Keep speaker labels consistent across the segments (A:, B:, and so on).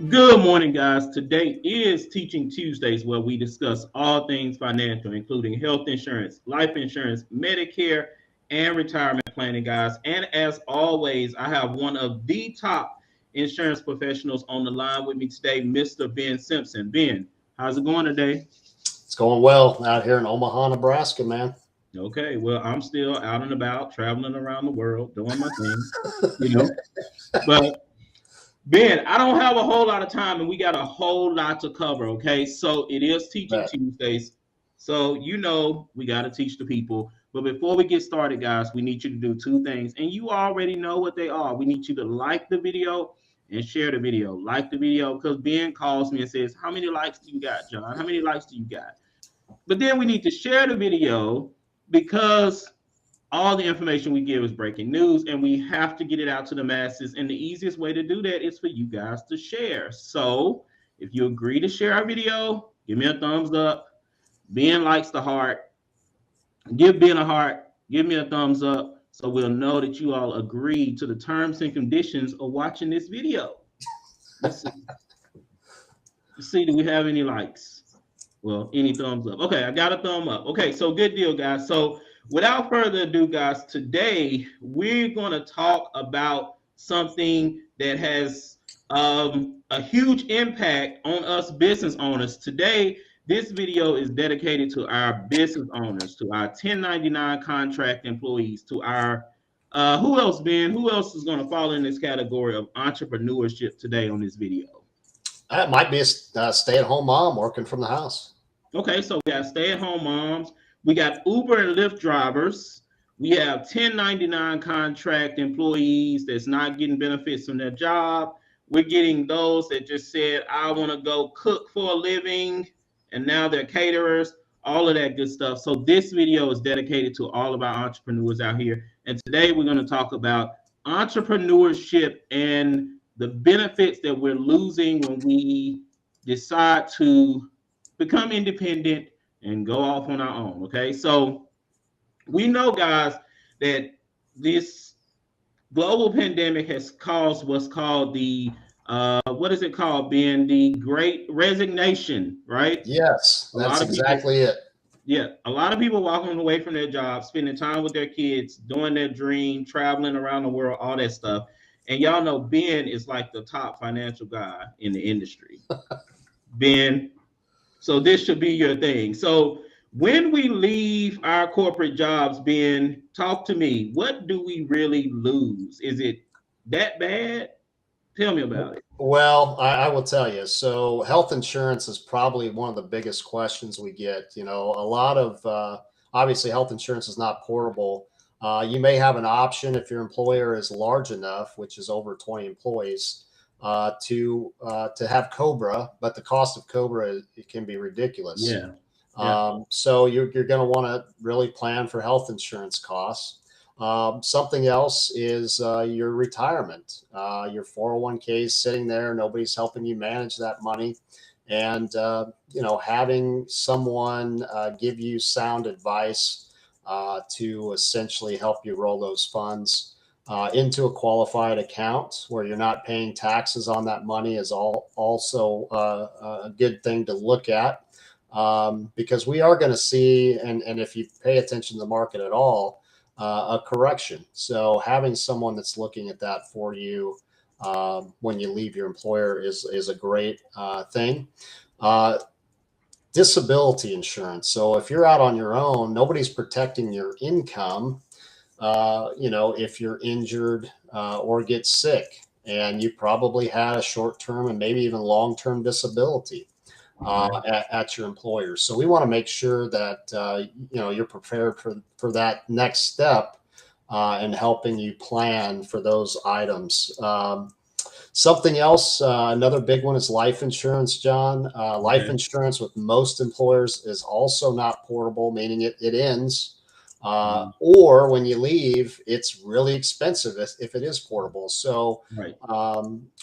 A: Good morning, guys. Today is Teaching Tuesdays, where we discuss all things financial, including health insurance, life insurance, Medicare, and retirement planning, guys. And as always, I have one of the top insurance professionals on the line with me today, Mr. Ben Simpson. Ben, how's it going today?
B: It's going well out here in Omaha, Nebraska, man.
A: Okay, well, I'm still out and about, traveling around the world, doing my thing, you know. But Ben, I don't have a whole lot of time and we got a whole lot to cover, okay? So it is Teaching
B: But
A: Tuesdays. So we got to teach the people. But before we get started, guys, we need you to do two things. And you already know what they are. We need you to like the video and share the video. Like the video because Ben calls me and says, "How many likes do you got, John? How many likes do you got?" But then we need to share the video because all the information we give is breaking news and we have to get it out to the masses. And the easiest way to do that is for you guys to share. So if you agree to share our video, give me a thumbs up. Ben likes the heart. Give Ben a heart. Give me a thumbs up so we'll know that you all agree to the terms and conditions of watching this video. Let's see. Let's see, do we have any likes? Well, any thumbs up. Okay, I got a thumb up. Okay, so good deal, guys. So without further ado, guys, today we're going to talk about something that has a huge impact on us business owners. Today, this video is dedicated to our business owners, to our 1099 contract employees, to our who else, Ben? Who else is going to fall in this category of entrepreneurship today on this video?
B: that might be a stay-at-home mom working from the house.
A: Okay, so we got stay-at-home moms, we got Uber and Lyft drivers, we have 1099 contract employees that's not getting benefits from their job. We're getting those that just said, I want to go cook for a living, and now they're caterers, all of that good stuff. So this video is dedicated to all of our entrepreneurs out here. And today we're going to talk about entrepreneurship and the benefits that we're losing when we decide to become independent and go off on our own. Okay, so we know, guys, that this global pandemic has caused what's called the what is it called, Ben? The Great Resignation, right?
B: Yes,
A: A
B: that's
A: lot of people,
B: exactly it.
A: yeah, a lot of people walking away from their jobs, spending time with their kids, doing their dream, traveling around the world, all that stuff. And y'all know Ben is like the top financial guy in the industry. Ben, so this should be your thing. So when we leave our corporate jobs, Ben, talk to me. What do we really lose? Is it that bad? Tell me about it.
B: Well, I will tell you. So, health insurance is probably one of the biggest questions we get. You know, a lot of obviously health insurance is not portable. You may have an option if your employer is large enough, which is over 20 employees, to have Cobra, but the cost of Cobra it can be ridiculous.
A: Yeah. Yeah.
B: So you're going to want to really plan for health insurance costs. Something else is your retirement. Your 401k is sitting there. Nobody's helping you manage that money. And, having someone give you sound advice to essentially help you roll those funds into a qualified account where you're not paying taxes on that money is also a good thing to look at. Because we are going to see, and if you pay attention to the market at all, a correction. So having someone that's looking at that for you when you leave your employer is a great thing. Disability insurance. So if you're out on your own, nobody's protecting your income. If you're injured or get sick, and you probably had a short-term and maybe even long-term disability at your employer. So we want to make sure that you're prepared for that next step and helping you plan for those items. Something else, another big one is life insurance, John. Life insurance with most employers is also not portable, meaning it ends. Or when you leave, it's really expensive if it is portable. So
A: Right.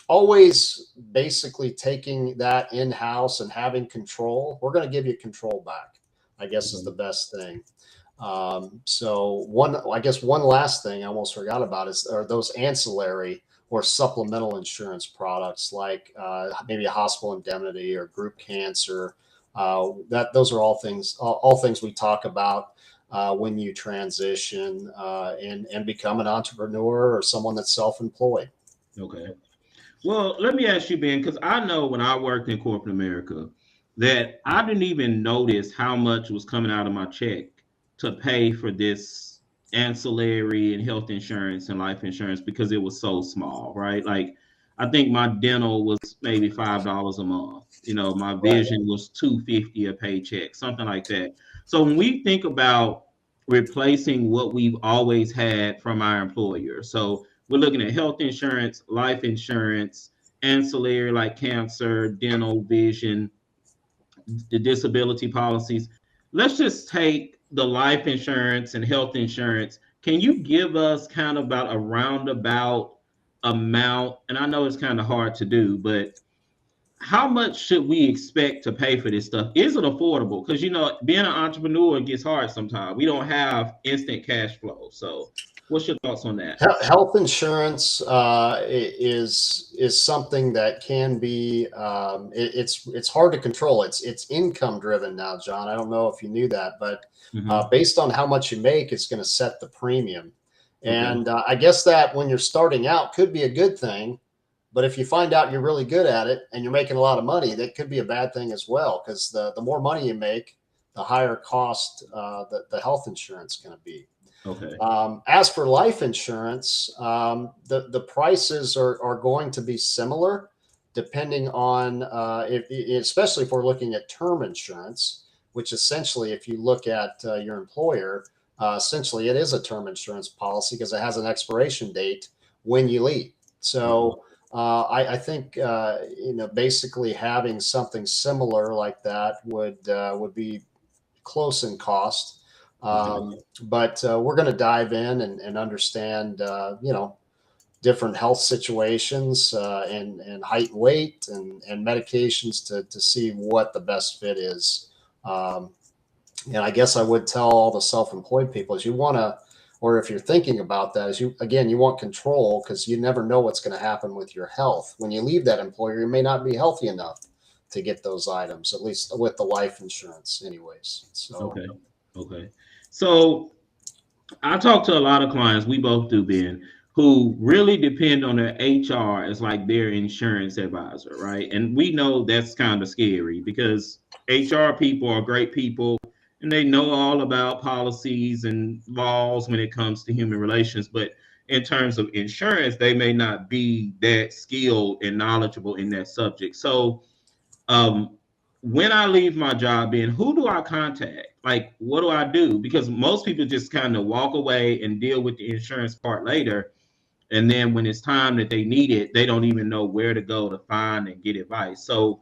B: always basically taking that in-house and having control. We're going to give you control back, I guess is the best thing. So one last thing I almost forgot about are those ancillary or supplemental insurance products like maybe a hospital indemnity or group cancer. Those are all things we talk about when you transition and become an entrepreneur or someone that's self-employed.
A: Okay. Well, let me ask you, Ben, because I know when I worked in corporate America that I didn't even notice how much was coming out of my check to pay for this ancillary and health insurance and life insurance because it was so small, right? Like I think my dental was maybe $5 a month. You know, my
B: Right.
A: vision was $250 a paycheck, something like that. So when we think about replacing what we've always had from our employer, so we're looking at health insurance, life insurance, ancillary like cancer, dental, vision, the disability policies. Let's just take the life insurance and health insurance. Can you give us kind of about a roundabout amount? And I know it's kind of hard to do, but how much should we expect to pay for this stuff? Is it affordable? Because, you know, being an entrepreneur gets hard sometimes. We don't have instant cash flow. So what's your thoughts on that?
B: Health insurance is something that can be it's hard to control. It's income driven now, John. I don't know if you knew that, but based on how much you make, it's going to set the premium. And I guess that when you're starting out could be a good thing, but if you find out you're really good at it and you're making a lot of money, that could be a bad thing as well, because the more money you make, the higher cost the health insurance is going to be.
A: Okay.
B: As for life insurance, the prices are going to be similar depending on, especially if we're looking at term insurance, which essentially, if you look at your employer, essentially it is a term insurance policy because it has an expiration date when you leave. So I think, basically having something similar like that would be close in cost. But we're going to dive in and understand, different health situations and height and weight and medications to see what the best fit is. And I guess I would tell all the self-employed people is you want to, or if you're thinking about that, is you want control, because you never know what's going to happen with your health. When you leave that employer, you may not be healthy enough to get those items, at least with the life insurance anyways. So.
A: Okay. So I talk to a lot of clients, we both do, Ben, who really depend on their HR as like their insurance advisor, right? And we know that's kind of scary because HR people are great people and they know all about policies and laws when it comes to human relations. But in terms of insurance, they may not be that skilled and knowledgeable in that subject. So, when I leave my job, in who do I contact? Like, what do I do? Because most people just kind of walk away and deal with the insurance part later. And then when it's time that they need it, they don't even know where to go to find and get advice. So,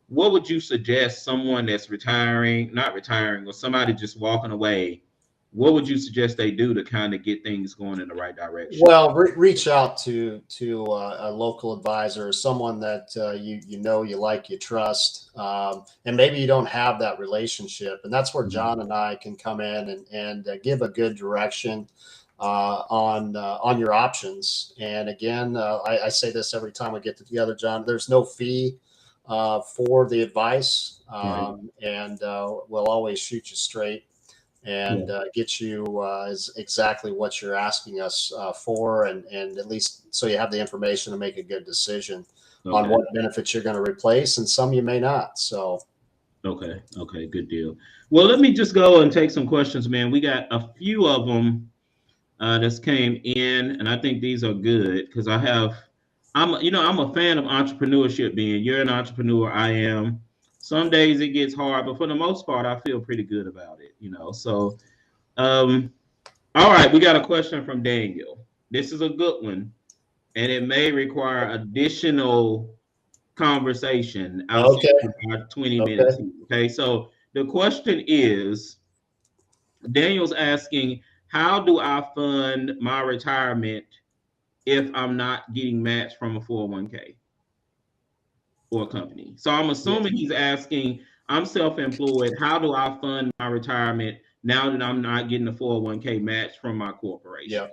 A: what would you suggest someone that's retiring, not retiring, or somebody just walking away? What would you suggest they do to kind of get things going in the right direction?
B: Well, reach out to a local advisor, someone that you like, you trust, and maybe you don't have that relationship, and that's where John and I can come in and give a good direction on your options. And again, I say this every time we get together, John. There's no fee for the advice, and we'll always shoot you straight and get you is exactly what you're asking us for, and at least so you have the information to make a good decision on what benefits you're going to replace, and some you may not. So,
A: okay, good deal. Well, let me just go and take some questions, man. We got a few of them that's came in, and I think these are good because I'm a fan of entrepreneurship. Being you're an entrepreneur, I am. Some days it gets hard, but for the most part, I feel pretty good about it. So. All right, we got a question from Daniel. This is a good one, and it may require additional conversation outside of our 20 minutes. Okay, so the question is, Daniel's asking, how do I fund my retirement if I'm not getting matched from a 401k or a company? So I'm assuming he's asking, I'm self-employed. How do I fund my retirement now that I'm not getting a 401k match from my corporation?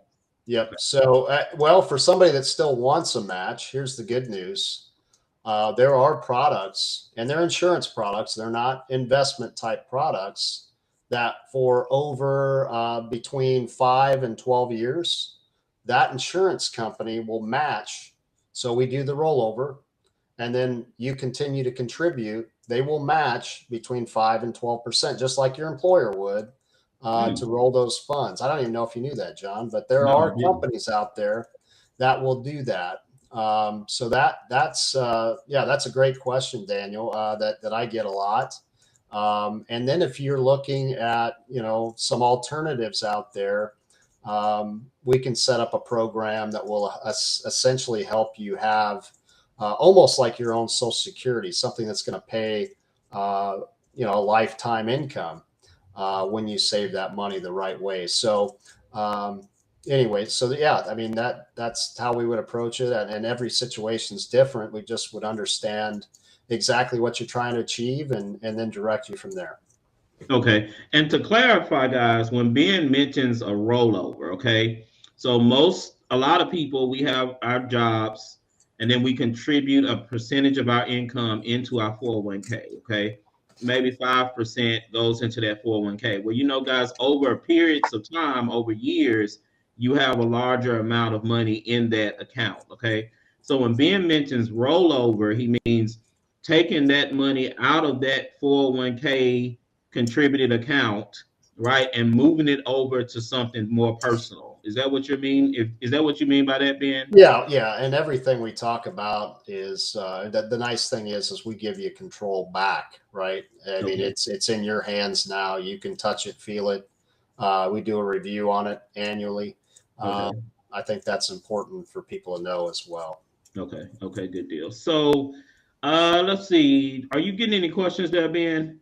B: Yep. So, well, for somebody that still wants a match, here's the good news. There are products, and they're insurance products. They're not investment type products that for over between 5 and 12 years, that insurance company will match. So we do the rollover, and then you continue to contribute. They will match between 5 and 12%, just like your employer would, to roll those funds. I don't even know if you knew that, John, but there
A: No, I
B: are
A: didn't.
B: companies out there that will do that. So that's yeah, that's a great question, Daniel. That I get a lot. And then if you're looking at some alternatives out there, we can set up a program that will essentially help you have almost like your own Social Security, something that's going to pay a lifetime income when you save that money the right way. So anyway, so yeah, I mean that's how we would approach it, and every situation is different. We just would understand exactly what you're trying to achieve, and then direct you from there.
A: Okay. And to clarify, guys, when Ben mentions a rollover, okay, so a lot of people, we have our jobs and then we contribute a percentage of our income into our 401k, okay? Maybe 5% goes into that 401k. Well, guys, over periods of time, over years, you have a larger amount of money in that account, okay? So when Ben mentions rollover, he means taking that money out of that 401k contributed account, right, and moving it over to something more personal. Is that what you mean? Is that what you mean by that, Ben?
B: Yeah, yeah, and everything we talk about is the nice thing is we give you control back, right? I mean,
A: Okay.
B: it's in your hands now. You can touch it, feel it. We do a review on it annually. Uh,
A: Okay.
B: I think that's important for people to know as well.
A: Okay. Okay. Good deal. So, let's see. Are you getting any questions there, Ben?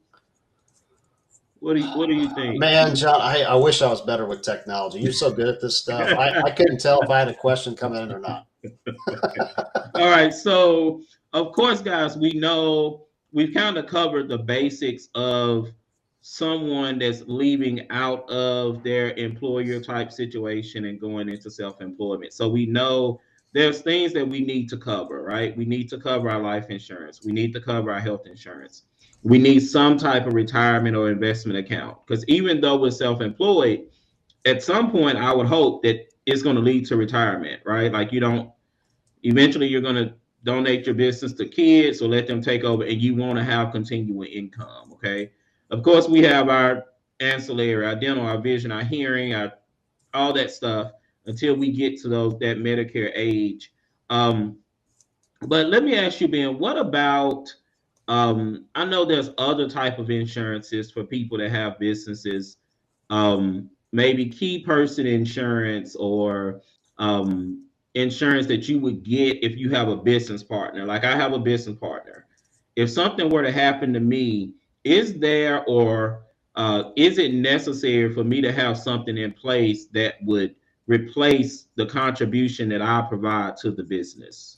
A: What do you think?
B: Man, John, I wish I was better with technology. You're so good at this stuff. I couldn't tell if I had a question coming in or not.
A: All right. So, of course, guys, we know we've kind of covered the basics of someone that's leaving out of their employer type situation and going into self employment. So, we know there's things that we need to cover, right? We need to cover our life insurance, we need to cover our health insurance, we need some type of retirement or investment account. Because even though we're self employed, at some point, I would hope that it's going to lead to retirement, right? Like, you don't eventually you're going to donate your business to kids or let them take over, and you want to have continuing income. Okay. Of course, we have our ancillary, our dental, our vision, our hearing, all that stuff until we get to that Medicare age. But let me ask you, Ben, what about I know there's other type of insurances for people that have businesses, maybe key person insurance or insurance that you would get if you have a business partner. Like I have a business partner. If something were to happen to me, is there or is it necessary for me to have something in place that would replace the contribution that I provide to the business?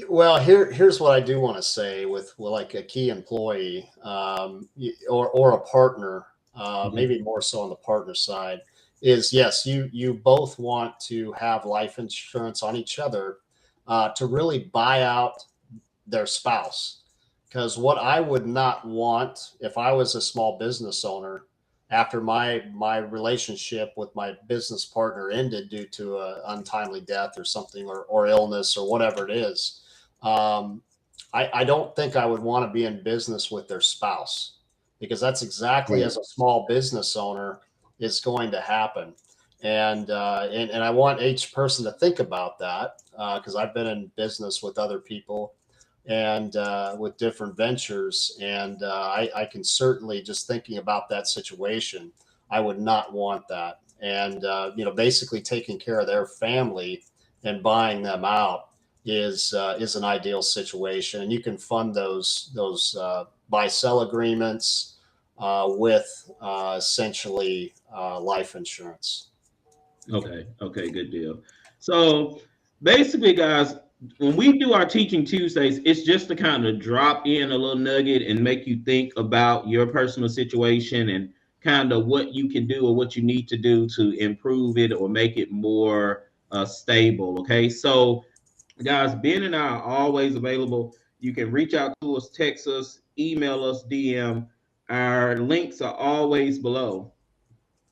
B: Well, here's what I do want to say with like a key employee or a partner,
A: Mhm.
B: maybe more so on the partner side, is yes, you both want to have life insurance on each other to really buy out their spouse. Because what I would not want if I was a small business owner after my relationship with my business partner ended due to a untimely death or something or illness or whatever it is, um, I don't think I would want to be in business with their spouse because that's exactly
A: Right.
B: as a small business owner is going to happen. And I want each person to think about that because I've been in business with other people and with different ventures. And I can certainly, just thinking about that situation, I would not want that. And, basically taking care of their family and buying them out is an ideal situation. And you can fund those buy sell agreements with essentially life insurance.
A: Okay. Okay. Good deal. So basically, guys, when we do our teaching Tuesdays, it's just to kind of drop in a little nugget and make you think about your personal situation and kind of what you can do or what you need to do to improve it or make it more stable. Okay, so guys, Ben and I are always available. You can reach out to us, text us, email us, DM. Our links are always below.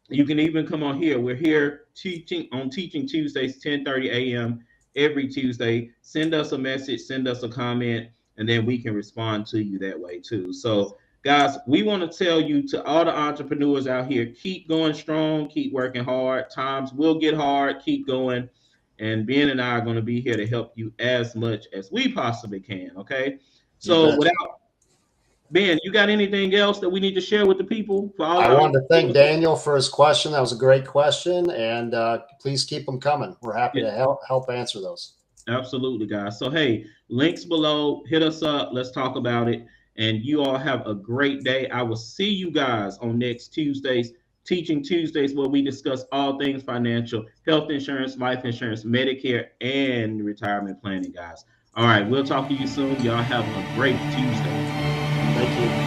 A: You can even come on here. We're here teaching on Teaching Tuesdays, 10:30 a.m. every Tuesday. Send us a message, send us a comment, and then we can respond to you that way too. So, guys, we want to tell you, to all the entrepreneurs out here, keep going strong, keep working hard. Times will get hard, keep going. And Ben and I are going to be here to help you as much as we possibly can. Okay.
B: You
A: So,
B: bet.
A: without Ben, you got anything else that we need to share with the people for all
B: I
A: our
B: wanted to thank
A: entrepreneurs?
B: Daniel for his question. That was a great question, and please keep them coming. We're happy to help answer those.
A: Absolutely, guys. So, hey, links below. Hit us up. Let's talk about it. And you all have a great day. I will see you guys on next Tuesdays, Teaching Tuesdays, where we discuss all things financial, health insurance, life insurance, Medicare, and retirement planning, guys. All right, we'll talk to you soon. Y'all have a great Tuesday.
B: Thank you.